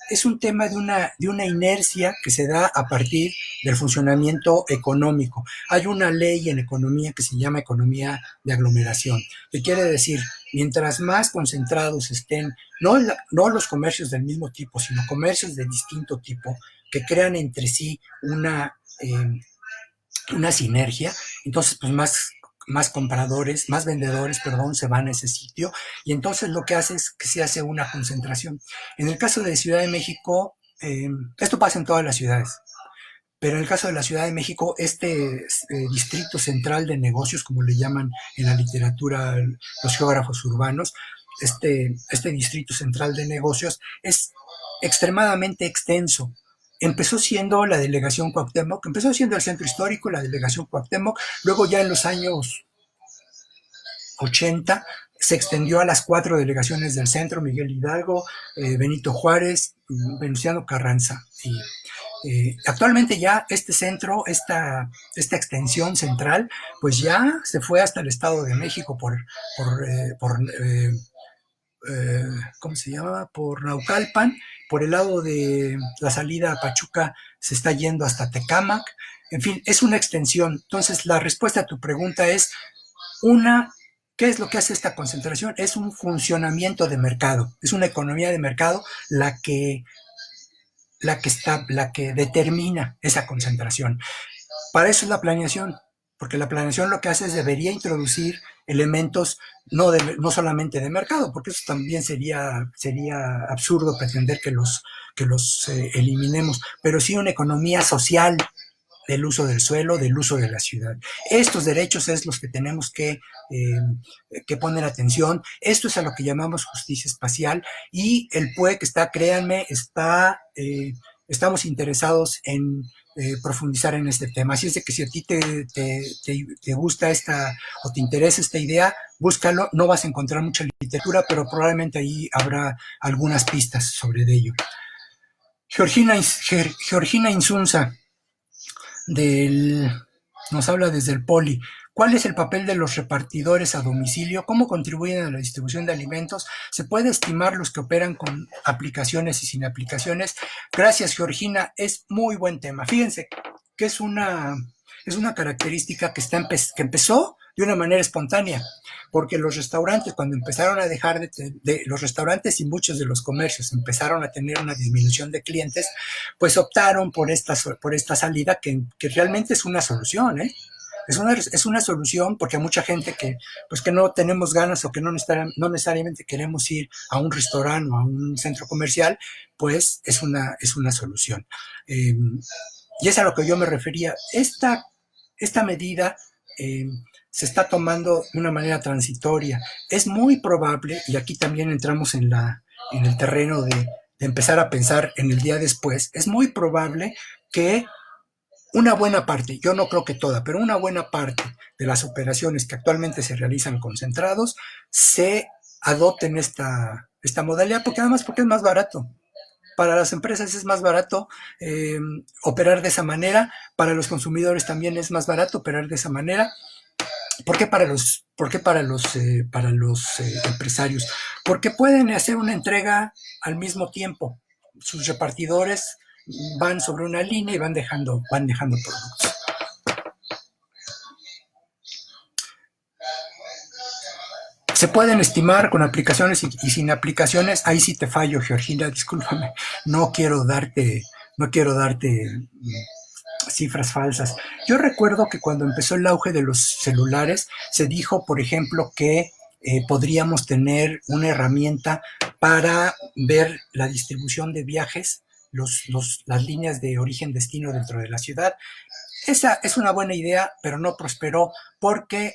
es un tema de una inercia que se da a partir del funcionamiento económico. Hay una ley en economía que se llama economía de aglomeración, que quiere decir, mientras más concentrados estén, no los comercios del mismo tipo, sino comercios de distinto tipo, que crean entre sí una sinergia, entonces pues más compradores, más vendedores, perdón, se van a ese sitio, y entonces lo que hace es que se hace una concentración. En el caso de Ciudad de México, esto pasa en todas las ciudades, pero en el caso de la Ciudad de México, distrito central de negocios, como le llaman en la literatura los geógrafos urbanos, este distrito central de negocios es extremadamente extenso. Empezó siendo la delegación Cuauhtémoc, empezó siendo el centro histórico, la delegación Cuauhtémoc, luego ya en los años 80 se extendió a las 4 delegaciones del centro: Miguel Hidalgo, Benito Juárez, Venustiano Carranza. Actualmente ya este centro, esta extensión central, pues ya se fue hasta el Estado de México por ¿cómo se llama? Por Naucalpan. Por el lado de la salida a Pachuca se está yendo hasta Tecámac. En fin, es una extensión. Entonces, la respuesta a tu pregunta es una. ¿Qué es lo que hace esta concentración? Es un funcionamiento de mercado, es una economía de mercado la que determina esa concentración. Para eso es la planeación, porque la planeación lo que hace es debería introducir elementos no solamente de mercado, porque eso también sería absurdo pretender que los eliminemos, pero sí una economía social del uso del suelo, del uso de la ciudad. Estos derechos es los que tenemos que poner atención. Esto es a lo que llamamos justicia espacial, y el PUEC créanme, estamos interesados en profundizar en este tema. Así es de que si a ti te gusta o te interesa esta idea, búscalo. No vas a encontrar mucha literatura, pero probablemente ahí habrá algunas pistas sobre ello. Georgina Insunza del, nos habla desde el Poli. ¿Cuál es el papel de los repartidores a domicilio? ¿Cómo contribuyen a la distribución de alimentos? ¿Se puede estimar los que operan con aplicaciones y sin aplicaciones? Gracias, Georgina. Es muy buen tema. Fíjense que es una característica que empezó de una manera espontánea, porque los restaurantes, cuando empezaron a dejar los restaurantes y muchos de los comercios empezaron a tener una disminución de clientes, pues optaron por esta salida que realmente es una solución, ¿eh? Es una solución, porque a mucha gente pues que no tenemos ganas o que no necesariamente queremos ir a un restaurante o a un centro comercial, pues es una solución. Y es a lo que yo me refería. Esta medida se está tomando de una manera transitoria. Es muy probable, y aquí también entramos en el terreno de empezar a pensar en el día después, es muy probable que una buena parte, yo no creo que toda, pero una buena parte de las operaciones que actualmente se realizan concentrados se adopten esta modalidad, porque es más barato. Para las empresas es más barato operar de esa manera, para los consumidores también es más barato operar de esa manera. ¿Por qué para los empresarios? Porque pueden hacer una entrega al mismo tiempo. Sus repartidores van sobre una línea y van dejando productos. Se pueden estimar con aplicaciones y sin aplicaciones. Ahí sí te fallo, Georgina, discúlpame. No quiero darte cifras falsas. Yo recuerdo que cuando empezó el auge de los celulares, se dijo, por ejemplo, que podríamos tener una herramienta para ver la distribución de viajes, las líneas de origen-destino dentro de la ciudad. Esa es una buena idea, pero no prosperó porque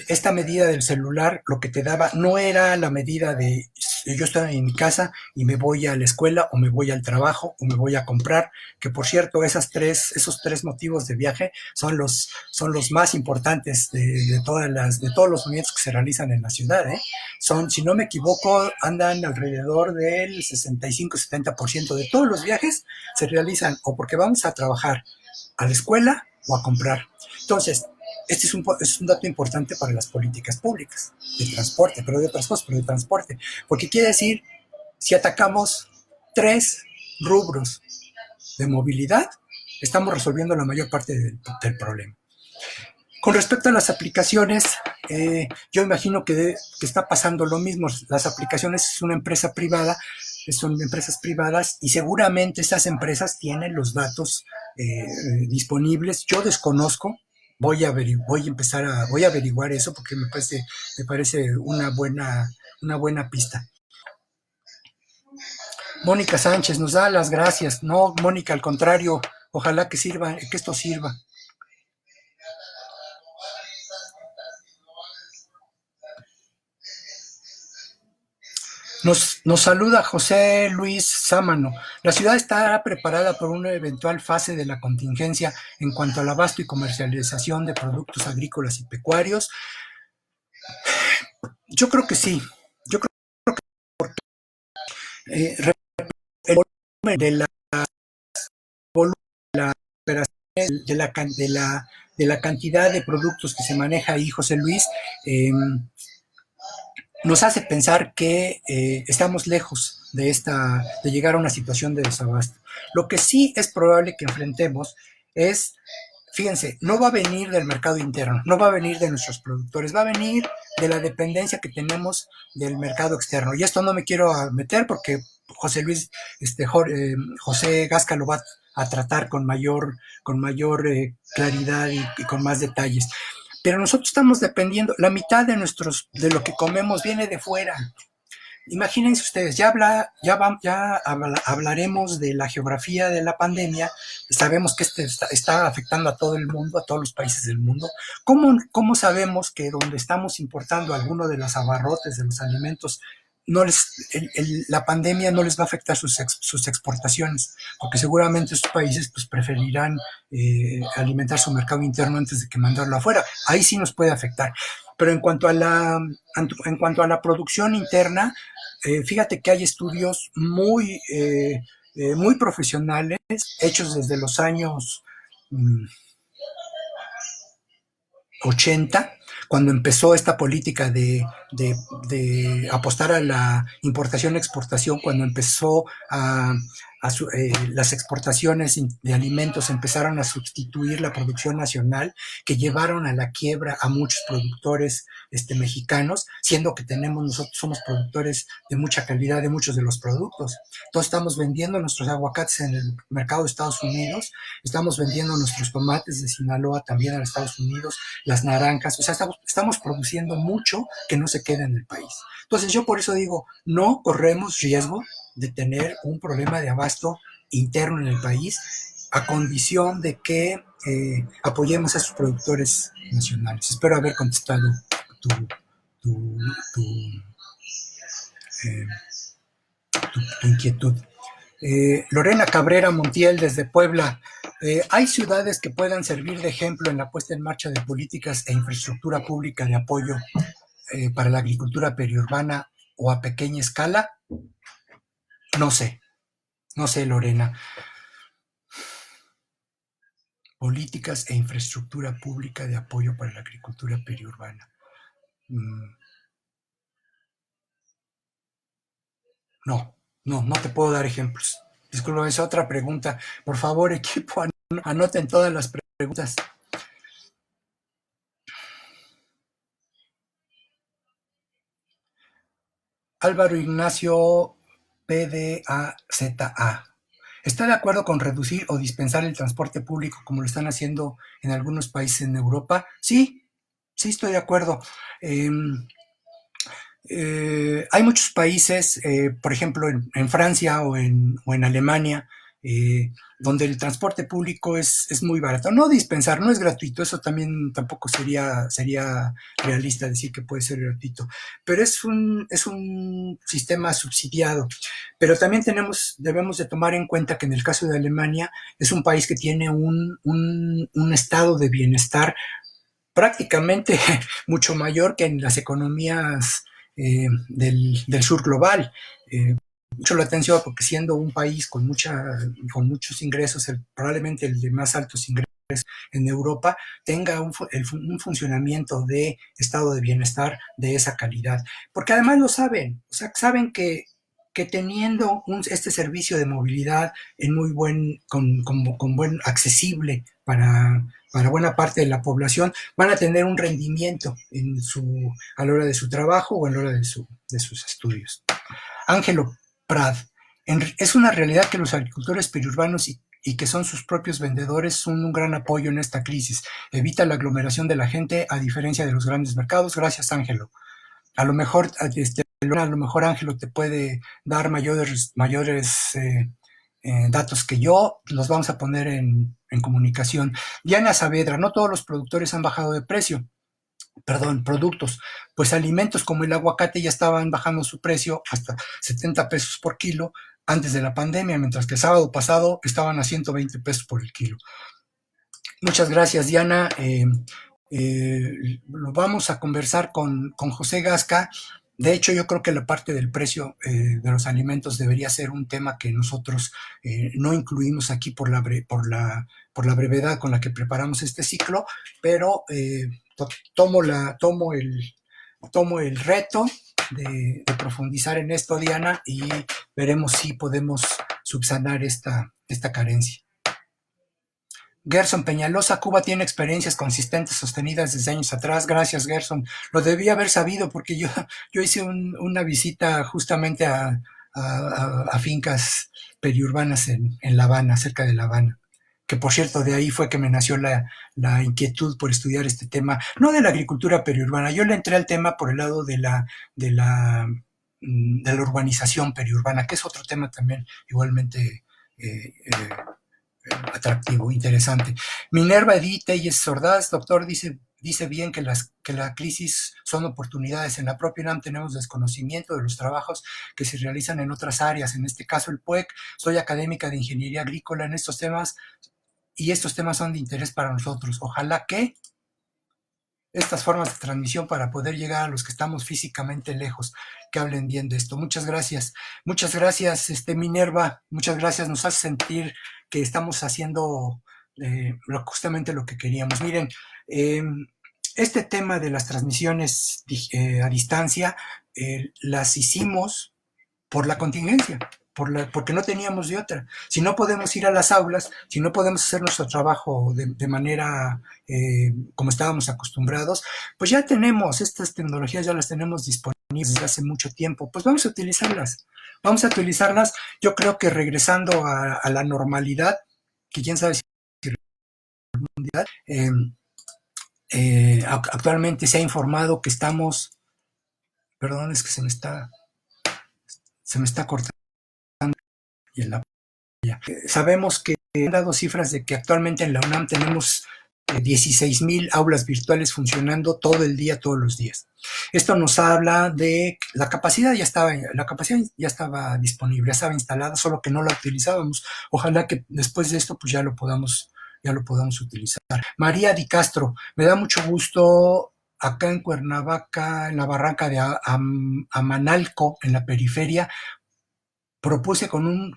esta medida del celular lo que te daba no era la medida de yo estoy en mi casa y me voy a la escuela o me voy al trabajo o me voy a comprar, que por cierto esos tres motivos de viaje son los más importantes de todos los movimientos que se realizan en la ciudad. Son, si no me equivoco, andan alrededor del 65-70% de todos los viajes se realizan o porque vamos a trabajar, a la escuela o a comprar. Entonces, este es un dato importante para las políticas públicas de transporte, pero de otras cosas, pero de transporte, porque quiere decir, si atacamos tres rubros de movilidad, estamos resolviendo la mayor parte del problema. Con respecto a las aplicaciones, yo imagino que está pasando lo mismo. Las aplicaciones es una empresa privada, son empresas privadas y seguramente esas empresas tienen los datos disponibles. Yo desconozco, voy a averiguar eso porque me parece una buena pista. Mónica Sánchez nos da las gracias. No, Mónica, al contrario, ojalá que esto sirva. Nos saluda José Luis Sámano. La ciudad estará preparada por una eventual fase de la contingencia en cuanto al abasto y comercialización de productos agrícolas y pecuarios. Yo creo que sí. Yo creo que el volumen de la, de la, de la cantidad de productos que se maneja ahí, José Luis, nos hace pensar que estamos lejos de llegar a una situación de desabasto. Lo que sí es probable que enfrentemos es, fíjense, no va a venir del mercado interno, no va a venir de nuestros productores, va a venir de la dependencia que tenemos del mercado externo. Y esto no me quiero meter porque José Luis, José Gasca lo va a tratar con mayor claridad y con más detalles. Pero nosotros estamos dependiendo, la mitad de lo que comemos viene de fuera. Imagínense ustedes, hablaremos de la geografía de la pandemia, sabemos que está afectando a todo el mundo, a todos los países del mundo. ¿Cómo sabemos que donde estamos importando alguno de los abarrotes, de los alimentos, la pandemia no les va a afectar sus exportaciones? Porque seguramente estos países pues, preferirán alimentar su mercado interno antes de que mandarlo afuera. Ahí sí nos puede afectar. Pero en cuanto a la producción interna, fíjate que hay estudios muy profesionales, hechos desde los años 80, cuando empezó esta política de apostar a la importación-exportación, cuando empezó las exportaciones de alimentos empezaron a sustituir la producción nacional, que llevaron a la quiebra a muchos productores mexicanos, siendo que nosotros somos productores de mucha calidad de muchos de los productos. Entonces estamos vendiendo nuestros aguacates en el mercado de Estados Unidos, estamos vendiendo nuestros tomates de Sinaloa también a Estados Unidos, las naranjas, o sea, estamos produciendo mucho que no se queda en el país. Entonces yo por eso digo, no corremos riesgo de tener un problema de abasto interno en el país a condición de que apoyemos a sus productores nacionales. Espero haber contestado tu, tu, tu, eh, tu inquietud. Lorena Cabrera Montiel desde Puebla. ¿Hay ciudades que puedan servir de ejemplo en la puesta en marcha de políticas e infraestructura pública de apoyo para la agricultura periurbana o a pequeña escala? No sé, Lorena. Políticas e infraestructura pública de apoyo para la agricultura periurbana. No te puedo dar ejemplos. Disculpa, es otra pregunta. Por favor, equipo, anoten todas las preguntas. Álvaro Ignacio PDAZA. ¿Está de acuerdo con reducir o dispensar el transporte público como lo están haciendo en algunos países en Europa? Sí, estoy de acuerdo. Hay muchos países, por ejemplo, en Francia o en Alemania, donde el transporte público es muy barato. No dispensar, no es gratuito, eso también tampoco sería realista decir que puede ser gratuito, pero es un sistema subsidiado. Pero también debemos de tomar en cuenta que en el caso de Alemania es un país que tiene un estado de bienestar prácticamente mucho mayor que en las economías del sur global. Mucho la atención porque siendo un país con muchos ingresos, probablemente el de más altos ingresos en Europa, tenga un funcionamiento de estado de bienestar de esa calidad. Porque además lo saben, o sea, saben que teniendo este servicio de movilidad en muy con buen accesible para buena parte de la población, van a tener un rendimiento a la hora de su trabajo o a la hora de sus estudios. Ángelo Prad. Es una realidad que los agricultores periurbanos y que son sus propios vendedores son un gran apoyo en esta crisis. Evita la aglomeración de la gente a diferencia de los grandes mercados. Gracias, Ángelo. A lo mejor, Ángelo te puede dar mayores datos que yo. Los vamos a poner en comunicación. Diana Saavedra, no todos los productores han bajado de precio. Perdón, productos, pues alimentos como el aguacate ya estaban bajando su precio hasta 70 pesos por kilo antes de la pandemia, mientras que el sábado pasado estaban a 120 pesos por el kilo. Muchas gracias, Diana. Lo vamos a conversar con José Gasca. De hecho, yo creo que la parte del precio de los alimentos debería ser un tema que nosotros no incluimos aquí por la brevedad con la que preparamos este ciclo, pero tomo el reto de profundizar en esto, Diana, y veremos si podemos subsanar esta carencia. Gerson Peñalosa, Cuba tiene experiencias consistentes sostenidas desde años atrás. Gracias, Gerson. Lo debía haber sabido porque yo hice una visita justamente a fincas periurbanas en La Habana, cerca de La Habana. Que por cierto, de ahí fue que me nació la inquietud por estudiar este tema, no de la agricultura periurbana. Yo le entré al tema por el lado de la urbanización periurbana, que es otro tema también igualmente atractivo, interesante. Minerva Edith Telles Ordaz, doctor, dice bien que la crisis son oportunidades. En la propia UNAM tenemos desconocimiento de los trabajos que se realizan en otras áreas, en este caso el PUEC. Soy académica de ingeniería agrícola en estos temas y estos temas son de interés para nosotros. Ojalá que estas formas de transmisión para poder llegar a los que estamos físicamente lejos, que hablen bien de esto. Muchas gracias, Minerva, muchas gracias, nos hace sentir que estamos haciendo justamente lo que queríamos. Miren, este tema de las transmisiones a distancia las hicimos por la contingencia, porque no teníamos de otra. Si no podemos ir a las aulas, si no podemos hacer nuestro trabajo de manera como estábamos acostumbrados, pues ya tenemos estas tecnologías, ya las tenemos disponibles desde hace mucho tiempo, pues vamos a utilizarlas. Yo creo que regresando a la normalidad, que quién sabe si mundial, actualmente se ha informado que estamos, perdón, es que se me está cortando y en la sabemos que han dado cifras de que actualmente en la UNAM tenemos 16,000 aulas virtuales funcionando todo el día, todos los días. Esto nos habla de la capacidad ya estaba disponible, ya estaba instalada, solo que no la utilizábamos. Ojalá que después de esto pues ya lo podamos utilizar. María Di Castro, me da mucho gusto acá en Cuernavaca, en la barranca de Amanalco, en la periferia. Propuse con un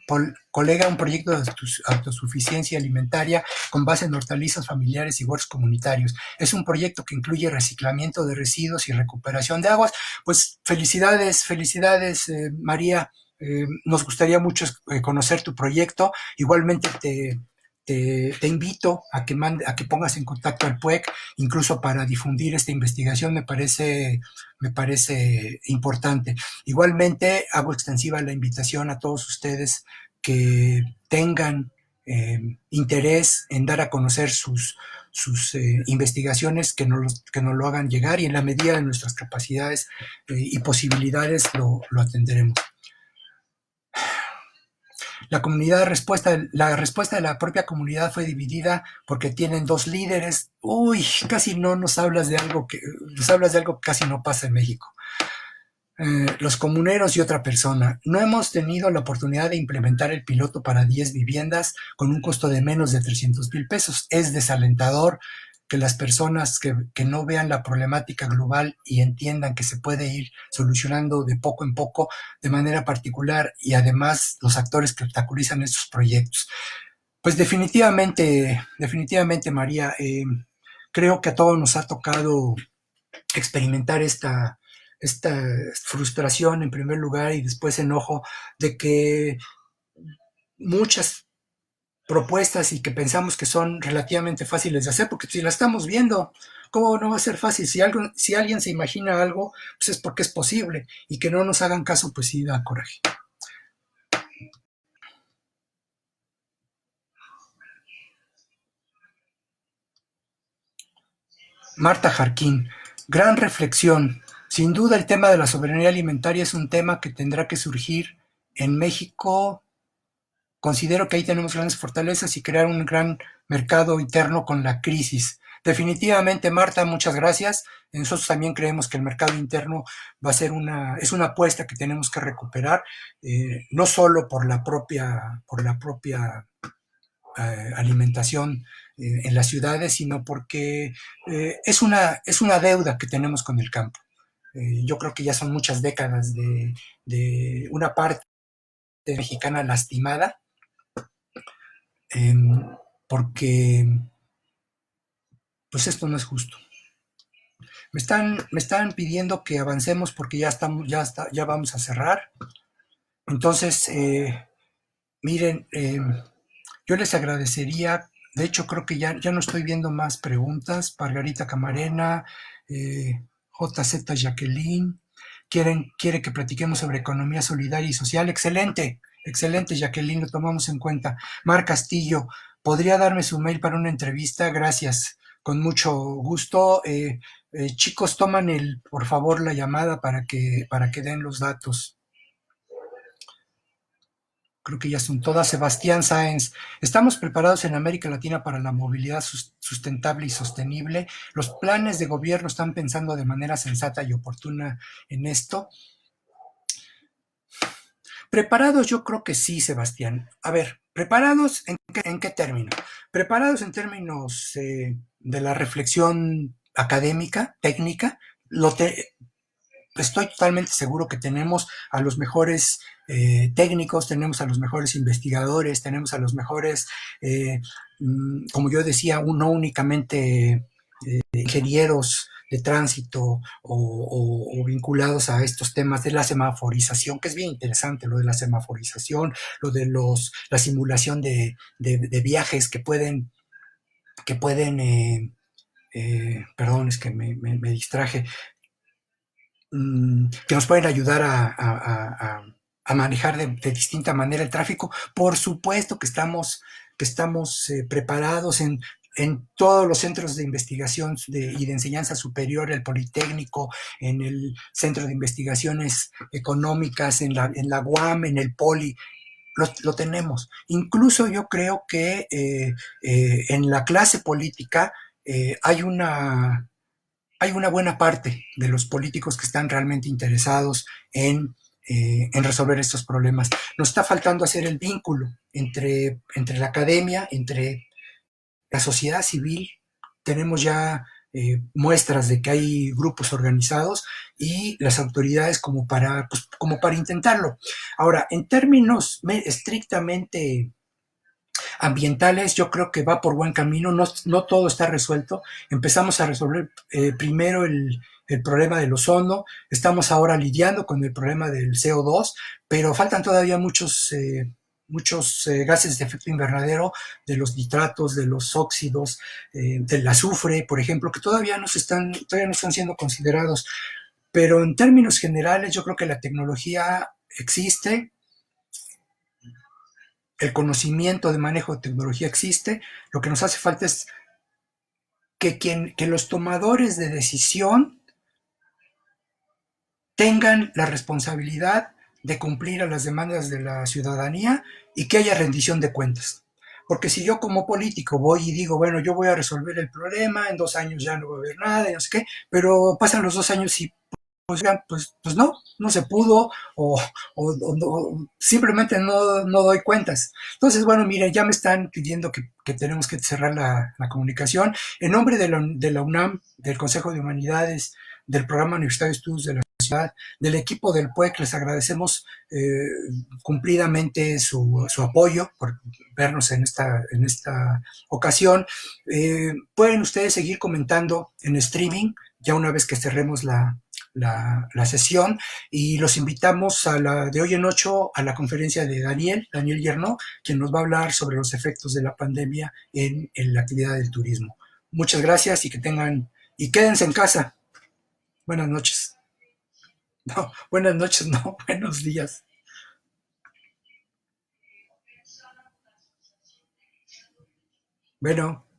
colega un proyecto de autosuficiencia alimentaria con base en hortalizas familiares y huertos comunitarios. Es un proyecto que incluye reciclamiento de residuos y recuperación de aguas. Pues felicidades, María. Nos gustaría mucho conocer tu proyecto. Igualmente te invito a que pongas en contacto al PUEC, incluso para difundir esta investigación. Me parece importante. Igualmente hago extensiva la invitación a todos ustedes que tengan interés en dar a conocer sus investigaciones, que nos lo hagan llegar, y en la medida de nuestras capacidades y posibilidades lo atenderemos. la respuesta de la propia comunidad fue dividida porque tienen dos líderes. Uy, casi no nos hablas de algo que casi no pasa en México. Los comuneros y otra persona. No hemos tenido la oportunidad de implementar el piloto para 10 viviendas con un costo de menos de 300,000 pesos. Es desalentador que las personas que no vean la problemática global y entiendan que se puede ir solucionando de poco en poco de manera particular y además los actores que obstaculizan estos proyectos. Pues definitivamente María, creo que a todos nos ha tocado experimentar esta frustración en primer lugar y después enojo de que muchas propuestas y que pensamos que son relativamente fáciles de hacer, porque si la estamos viendo, ¿cómo no va a ser fácil? Si alguien se imagina algo, pues es porque es posible, y que no nos hagan caso, pues sí da coraje. Marta Jarquín, gran reflexión. Sin duda el tema de la soberanía alimentaria es un tema que tendrá que surgir en México. Considero que ahí tenemos grandes fortalezas y crear un gran mercado interno con la crisis. Definitivamente, Marta, muchas gracias. Nosotros también creemos que el mercado interno va a ser es una apuesta que tenemos que recuperar, no solo por la propia alimentación en las ciudades, sino porque es una deuda que tenemos con el campo. Yo creo que ya son muchas décadas de una parte mexicana lastimada, eh, porque pues esto no es justo. Me están pidiendo que avancemos porque ya vamos a cerrar. Entonces, miren, yo les agradecería, de hecho creo que ya no estoy viendo más preguntas. Margarita Camarena, JZ Jacqueline, quiere que platiquemos sobre economía solidaria y social. Excelente, excelente Jacqueline, lo tomamos en cuenta. Mar Castillo, ¿podría darme su mail para una entrevista? Gracias, con mucho gusto. Chicos, toman por favor la llamada para que den los datos. Creo que ya son todas. Sebastián Sáenz, estamos preparados en América Latina para la movilidad sustentable y sostenible. Los planes de gobierno están pensando de manera sensata y oportuna en esto. Preparados, yo creo que sí, Sebastián. A ver, ¿preparados en qué término? Preparados en términos de la reflexión académica, técnica. Estoy totalmente seguro que tenemos a los mejores técnicos, tenemos a los mejores investigadores, tenemos a los mejores, como yo decía, no únicamente ingenieros de tránsito o vinculados a estos temas de la semaforización, que es bien interesante lo de la semaforización, lo de la simulación de viajes que pueden perdón, es que me distraje, que nos pueden ayudar a manejar de distinta manera el tráfico. Por supuesto que estamos preparados en todos los centros de investigación y de enseñanza superior, el Politécnico, en el Centro de Investigaciones Económicas, en la UAM, en el Poli, lo tenemos. Incluso yo creo que en la clase política hay una buena parte de los políticos que están realmente interesados en resolver estos problemas. Nos está faltando hacer el vínculo entre la academia, entre la sociedad civil. Tenemos ya muestras de que hay grupos organizados y las autoridades como para intentarlo. Ahora, en términos estrictamente ambientales, yo creo que va por buen camino, no todo está resuelto. Empezamos a resolver primero el problema del ozono, estamos ahora lidiando con el problema del CO2, pero faltan todavía muchos gases de efecto invernadero, de los nitratos, de los óxidos, del azufre, por ejemplo, que todavía no están siendo considerados. Pero en términos generales, yo creo que la tecnología existe, el conocimiento de manejo de tecnología existe. Lo que nos hace falta es que los tomadores de decisión tengan la responsabilidad de cumplir a las demandas de la ciudadanía y que haya rendición de cuentas. Porque si yo como político voy y digo, bueno, yo voy a resolver el problema, en 2 años ya no va a haber nada, y no sé qué, pero pasan los 2 años y pues no, no se pudo simplemente no doy cuentas. Entonces, bueno, mire, ya me están pidiendo que tenemos que cerrar la comunicación. En nombre de la UNAM, del Consejo de Humanidades, del Programa Universitario de Estudios de la Ciudad, del equipo del PUEC, les agradecemos cumplidamente su apoyo por vernos en esta ocasión. Pueden ustedes seguir comentando en streaming, ya una vez que cerremos la sesión, y los invitamos de hoy en 8 a la conferencia de Daniel Yernó, quien nos va a hablar sobre los efectos de la pandemia en la actividad del turismo. Muchas gracias y quédense en casa. Buenas noches. No, buenas noches, no, buenos días. Bueno.